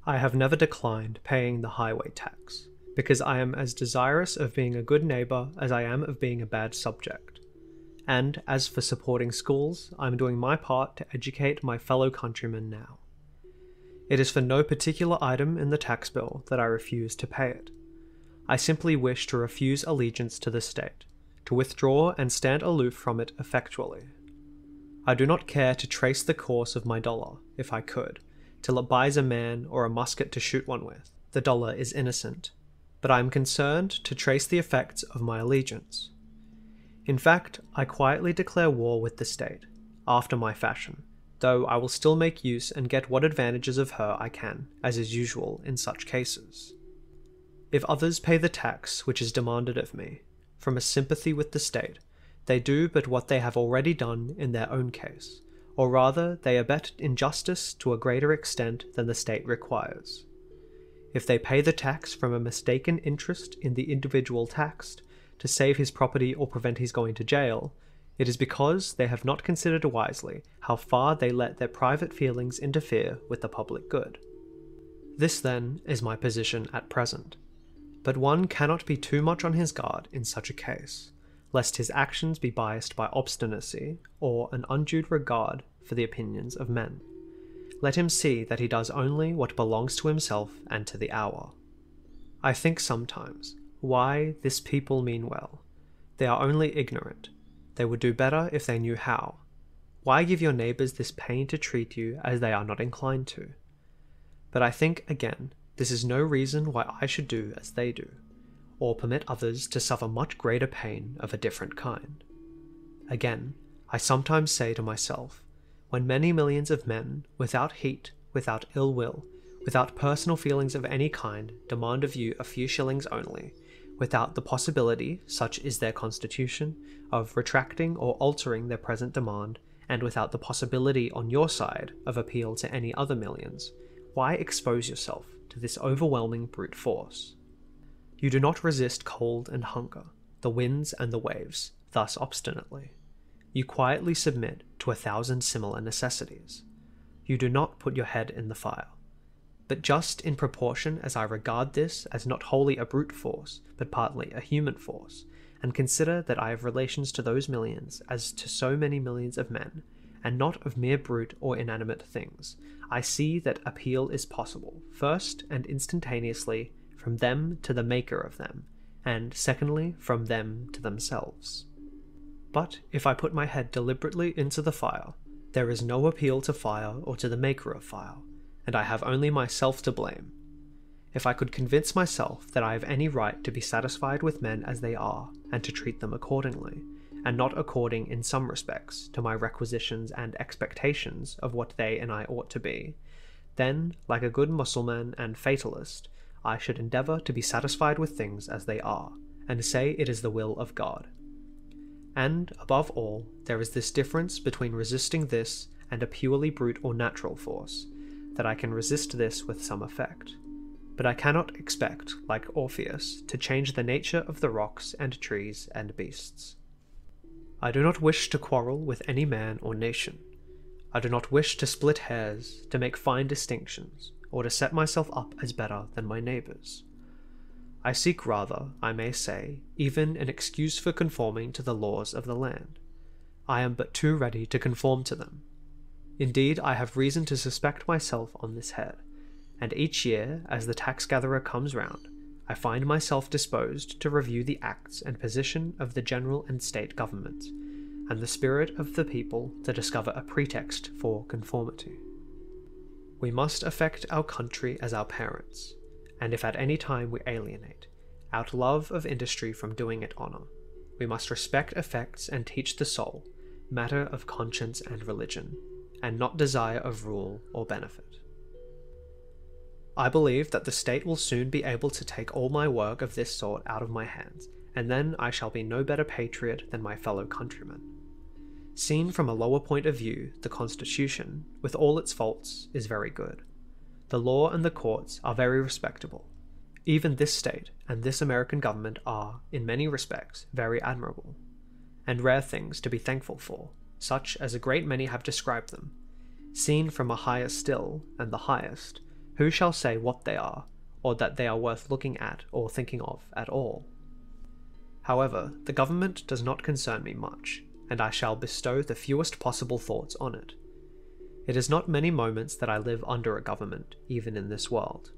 I have never declined paying the highway tax, because I am as desirous of being a good neighbour as I am of being a bad subject. And as for supporting schools, I am doing my part to educate my fellow countrymen now. It is for no particular item in the tax bill that I refuse to pay it. I simply wish to refuse allegiance to the state, to withdraw and stand aloof from it effectually. I do not care to trace the course of my dollar, if I could, till it buys a man or a musket to shoot one with. The dollar is innocent, but I am concerned to trace the effects of my allegiance. In fact, I quietly declare war with the state, after my fashion, though I will still make use and get what advantages of her I can, as is usual in such cases. If others pay the tax which is demanded of me, from a sympathy with the state, they do but what they have already done in their own case, or rather they abet injustice to a greater extent than the state requires. If they pay the tax from a mistaken interest in the individual taxed, to save his property or prevent his going to jail, it is because they have not considered wisely how far they let their private feelings interfere with the public good. This, then, is my position at present. But one cannot be too much on his guard in such a case, lest his actions be biased by obstinacy or an undue regard for the opinions of men. Let him see that he does only what belongs to himself and to the hour. I think sometimes, why this people mean well. They are only ignorant. They would do better if they knew how. Why give your neighbours this pain to treat you as they are not inclined to? But I think, again, this is no reason why I should do as they do, or permit others to suffer much greater pain of a different kind. Again, I sometimes say to myself, when many millions of men, without heat, without ill will, without personal feelings of any kind, demand of you a few shillings only, without the possibility, such is their constitution, of retracting or altering their present demand, and without the possibility on your side of appeal to any other millions, why expose yourself to this overwhelming brute force? You do not resist cold and hunger, the winds and the waves, thus obstinately. You quietly submit to 1,000 similar necessities. You do not put your head in the fire. But just in proportion as I regard this as not wholly a brute force, but partly a human force, and consider that I have relations to those millions as to so many millions of men, and not of mere brute or inanimate things, I see that appeal is possible, first and instantaneously, from them to the maker of them, and secondly, from them to themselves. But if I put my head deliberately into the fire, there is no appeal to fire or to the maker of fire, and I have only myself to blame. If I could convince myself that I have any right to be satisfied with men as they are, and to treat them accordingly, and not according in some respects to my requisitions and expectations of what they and I ought to be, then, like a good Mussulman and fatalist, I should endeavour to be satisfied with things as they are, and say it is the will of God. And, above all, there is this difference between resisting this and a purely brute or natural force, that I can resist this with some effect. But I cannot expect, like Orpheus, to change the nature of the rocks and trees and beasts. I do not wish to quarrel with any man or nation. I do not wish to split hairs, to make fine distinctions, or to set myself up as better than my neighbours. I seek rather, I may say, even an excuse for conforming to the laws of the land. I am but too ready to conform to them. Indeed, I have reason to suspect myself on this head, and each year, as the tax-gatherer comes round, I find myself disposed to review the acts and position of the general and state governments, and the spirit of the people to discover a pretext for conformity. We must affect our country as our parents, and if at any time we alienate, out love of industry from doing it honour, we must respect effects and teach the soul, matter of conscience and religion, and not desire of rule or benefit. I believe that the state will soon be able to take all my work of this sort out of my hands, and then I shall be no better patriot than my fellow countrymen. Seen from a lower point of view, the Constitution, with all its faults, is very good. The law and the courts are very respectable. Even this state and this American government are, in many respects, very admirable, and rare things to be thankful for, such as a great many have described them. Seen from a higher still, and the highest, Who shall say what they are, or that they are worth looking at or thinking of at all? However, the government does not concern me much, and I shall bestow the fewest possible thoughts on it. It is not many moments that I live under a government, even in this world.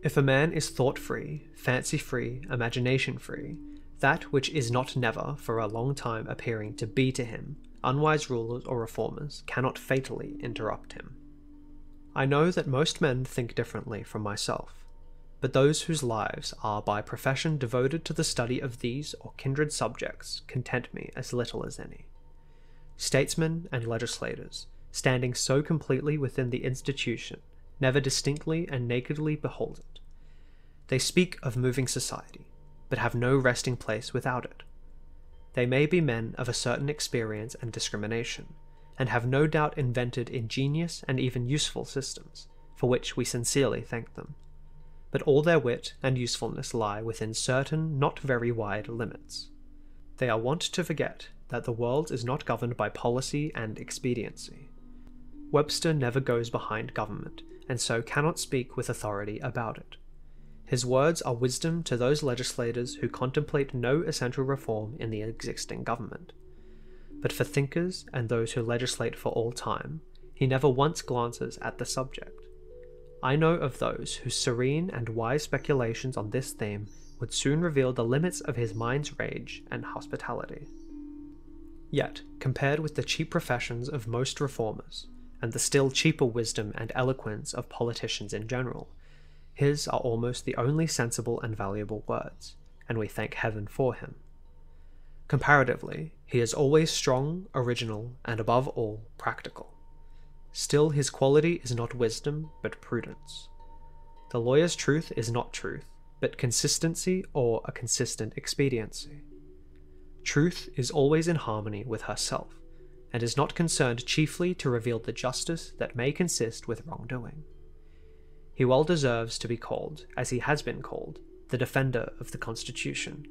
If a man is thought-free, fancy-free, imagination-free, that which is not never for a long time appearing to be to him, unwise rulers or reformers cannot fatally interrupt him. I know that most men think differently from myself, but those whose lives are by profession devoted to the study of these or kindred subjects content me as little as any. Statesmen and legislators, standing so completely within the institution, never distinctly and nakedly behold it. They speak of moving society, but have no resting place without it. They may be men of a certain experience and discrimination, and have no doubt invented ingenious and even useful systems, for which we sincerely thank them. But all their wit and usefulness lie within certain not very wide limits. They are wont to forget that the world is not governed by policy and expediency. Webster never goes behind government, and so cannot speak with authority about it. His words are wisdom to those legislators who contemplate no essential reform in the existing government. But for thinkers and those who legislate for all time, he never once glances at the subject. I know of those whose serene and wise speculations on this theme would soon reveal the limits of his mind's rage and hospitality. Yet, compared with the cheap professions of most reformers, and the still cheaper wisdom and eloquence of politicians in general, his are almost the only sensible and valuable words, and we thank heaven for him. Comparatively, he is always strong, original, and above all, practical. Still, his quality is not wisdom, but prudence. The lawyer's truth is not truth, but consistency or a consistent expediency. Truth is always in harmony with herself, and is not concerned chiefly to reveal the justice that may consist with wrongdoing. He well deserves to be called, as he has been called, the defender of the Constitution.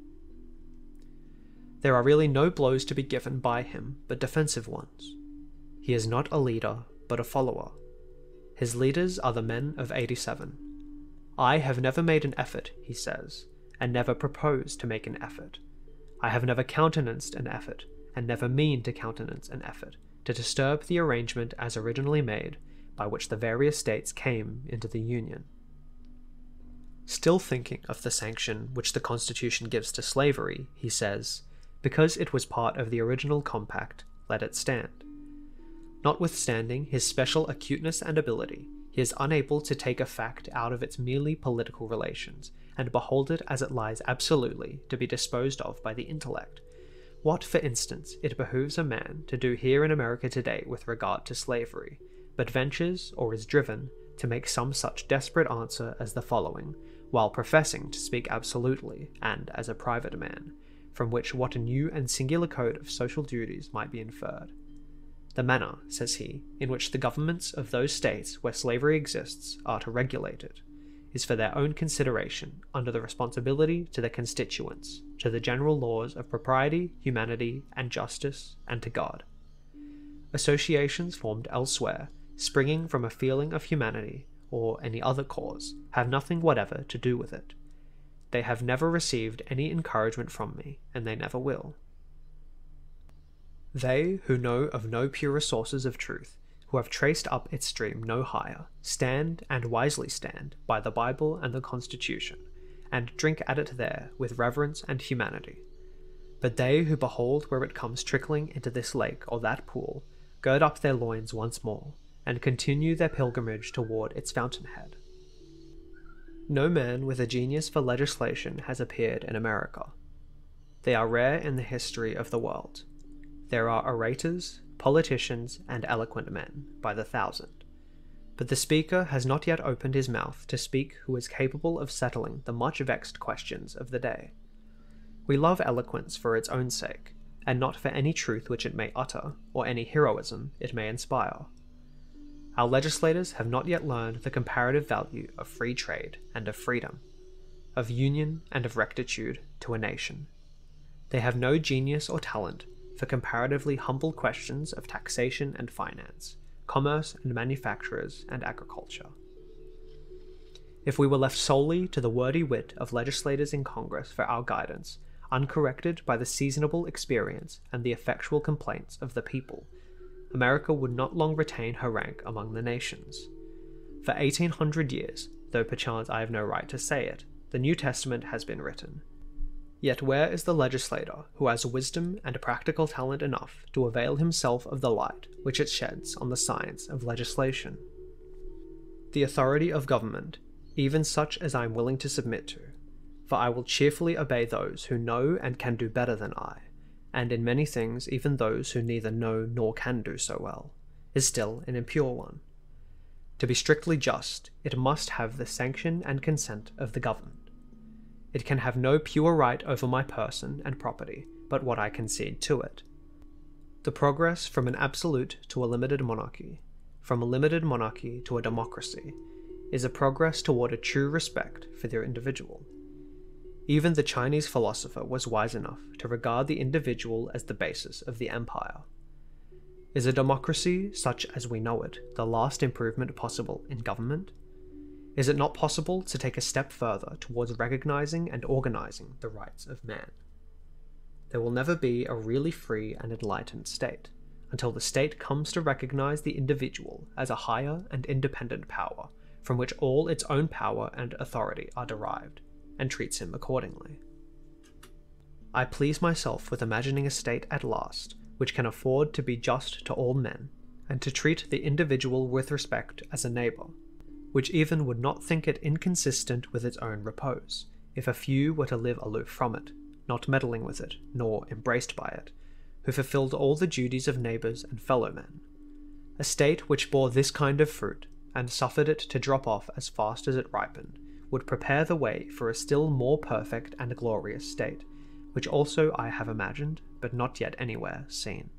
There are really no blows to be given by him but defensive ones. He is not a leader, but a follower. His leaders are the men of '87. I have never made an effort, he says, and never propose to make an effort. I have never countenanced an effort, and never mean to countenance an effort, to disturb the arrangement as originally made, by which the various states came into the Union. Still thinking of the sanction which the Constitution gives to slavery, he says, because it was part of the original compact, let it stand. Notwithstanding his special acuteness and ability, he is unable to take a fact out of its merely political relations, and behold it as it lies absolutely to be disposed of by the intellect. What, for instance, it behooves a man to do here in America today with regard to slavery, but ventures, or is driven, to make some such desperate answer as the following, while professing to speak absolutely, and as a private man, from which what a new and singular code of social duties might be inferred. The manner, says he, in which the governments of those states where slavery exists are to regulate it, is for their own consideration, under the responsibility to their constituents, to the general laws of propriety, humanity, and justice, and to God. Associations formed elsewhere, springing from a feeling of humanity, or any other cause, have nothing whatever to do with it. They have never received any encouragement from me, and they never will. They who know of no purer sources of truth, who have traced up its stream no higher, stand, and wisely stand, by the Bible and the Constitution, and drink at it there with reverence and humanity. But they who behold where it comes trickling into this lake or that pool, gird up their loins once more, and continue their pilgrimage toward its fountainhead. No man with a genius for legislation has appeared in America. They are rare in the history of the world. There are orators, politicians, and eloquent men, by the thousand. But the speaker has not yet opened his mouth to speak who is capable of settling the much vexed questions of the day. We love eloquence for its own sake, and not for any truth which it may utter, or any heroism it may inspire. Our legislators have not yet learned the comparative value of free trade and of freedom, of union and of rectitude to a nation. They have no genius or talent for comparatively humble questions of taxation and finance, commerce and manufacturers and agriculture. If we were left solely to the wordy wit of legislators in Congress for our guidance, uncorrected by the seasonable experience and the effectual complaints of the people, America would not long retain her rank among the nations. For 1800 years, though perchance I have no right to say it, the New Testament has been written. Yet where is the legislator who has wisdom and practical talent enough to avail himself of the light which it sheds on the science of legislation? The authority of government, even such as I am willing to submit to, for I will cheerfully obey those who know and can do better than I, and in many things even those who neither know nor can do so well, is still an impure one. To be strictly just, it must have the sanction and consent of the governed. It can have no pure right over my person and property, but what I concede to it. The progress from an absolute to a limited monarchy, from a limited monarchy to a democracy, is a progress toward a true respect for the individual. Even the Chinese philosopher was wise enough to regard the individual as the basis of the empire. Is a democracy, such as we know it, the last improvement possible in government? Is it not possible to take a step further towards recognizing and organizing the rights of man? There will never be a really free and enlightened state until the state comes to recognize the individual as a higher and independent power from which all its own power and authority are derived, and treats him accordingly. I please myself with imagining a state at last which can afford to be just to all men, and to treat the individual with respect as a neighbour, which even would not think it inconsistent with its own repose, if a few were to live aloof from it, not meddling with it, nor embraced by it, who fulfilled all the duties of neighbours and fellow-men. A state which bore this kind of fruit, and suffered it to drop off as fast as it ripened, would prepare the way for a still more perfect and glorious state, which also I have imagined, but not yet anywhere seen.